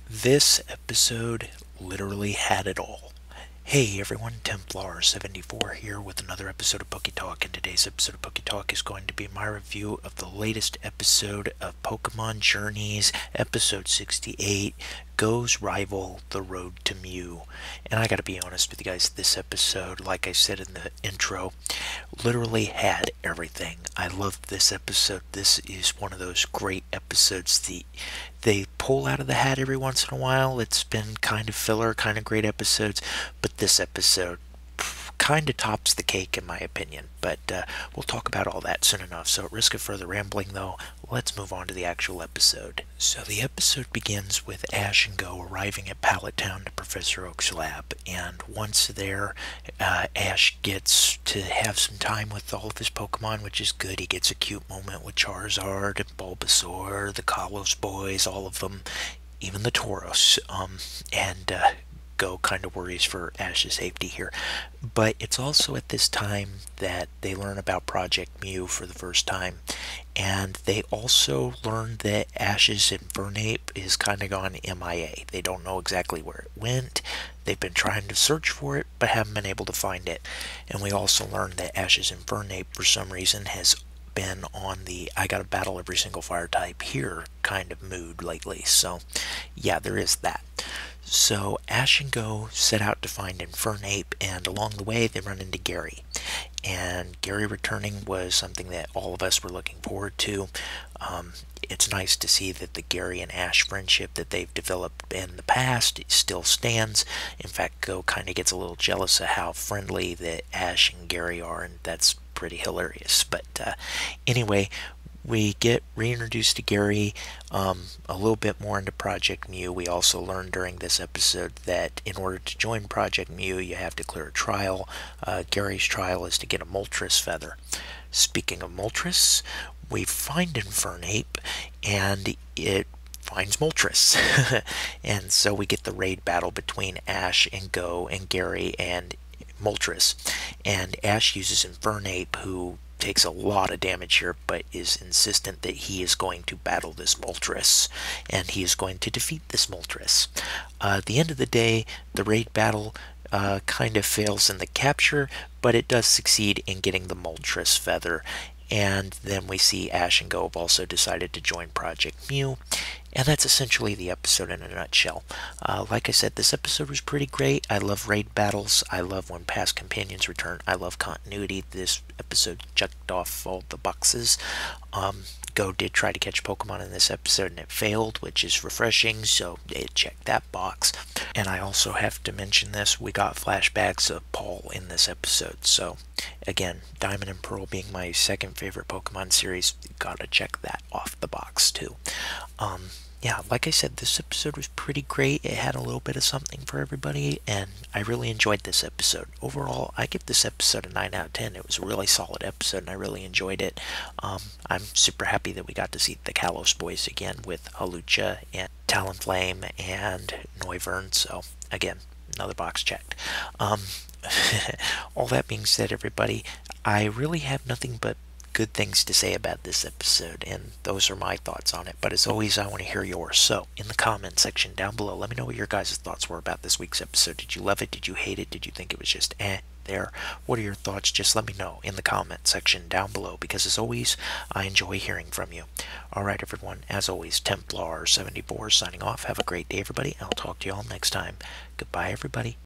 This episode literally had it all. Hey everyone, Templar74 here with another episode of PokeTalk, and today's episode of PokeTalk is going to be my review of the latest episode of Pokemon Journeys, episode 68, Go's Rival, The Road to Mew. And I gotta be honest with you guys, this episode, like I said in the intro, literally had everything. I loved this episode. This is one of those great episodes they pull out of the hat every once in a while. It's been kind of filler, kind of great episodes, but this episode kind of tops the cake in my opinion. But we'll talk about all that soon enough. So at risk of further rambling though, let's move on to the actual episode. So the episode begins with Ash and Go arriving at Pallet Town to Professor Oak's lab, and once there, Ash gets to have some time with all of his Pokemon, which is good. He gets a cute moment with Charizard and Bulbasaur, the Kalos boys, all of them, even the Tauros, and Go kind of worries for Ash's safety here. But it's also at this time that they learn about Project Mew for the first time, and they also learn that Ash's Infernape is kind of gone MIA. They don't know exactly where it went. They've been trying to search for it, but haven't been able to find it. And we also learn that Ash's Infernape, for some reason, has been on the I gotta battle every single fire type here kind of mood lately. So yeah, there is that. So Ash and Go set out to find Infernape, and along the way they run into Gary. And Gary returning was something that all of us were looking forward to. It's nice to see that the Gary and Ash friendship that they've developed in the past still stands. In fact, Go kind of gets a little jealous of how friendly that Ash and Gary are, and that's pretty hilarious. But anyway, we get reintroduced to Gary, a little bit more into Project Mew. We also learned during this episode that in order to join Project Mew, you have to clear a trial. Gary's trial is to get a Moltres feather. Speaking of Moltres, we find Infernape, and it finds Moltres. And so we get the raid battle between Ash and Go and Gary and Moltres. And Ash uses Infernape, who takes a lot of damage here, but is insistent that he is going to battle this Moltres, and he is going to defeat this Moltres. At the end of the day, the raid battle kind of fails in the capture, but it does succeed in getting the Moltres feather. And then we see Ash and Go have also decided to join Project Mew. And that's essentially the episode in a nutshell. Like I said, this episode was pretty great. I love raid battles. I love when past companions return. I love continuity. This episode checked off all the boxes. Go did try to catch Pokemon in this episode, and it failed, which is refreshing, so it checked that box. And I also have to mention this, we got flashbacks of Paul in this episode. So again, Diamond and Pearl being my second favorite Pokemon series, gotta check that off the box too. Yeah, like I said, this episode was pretty great. It had a little bit of something for everybody, and I really enjoyed this episode. Overall, I give this episode a 9 out of 10. It was a really solid episode, and I really enjoyed it. I'm super happy that we got to see the Kalos boys again with Hawlucha and Talonflame and Noivern, so again, another box checked. All that being said, everybody, I really have nothing but good things to say about this episode, and those are my thoughts on it. But as always, I want to hear yours. So in the comment section down below, let me know what your guys' thoughts were about this week's episode. Did you love it? Did you hate it? Did you think it was just there? What are your thoughts? Just let me know in the comment section down below, because as always, I enjoy hearing from you. Alright everyone, as always, Templar74 signing off. Have a great day everybody. I'll talk to you all next time. Goodbye everybody.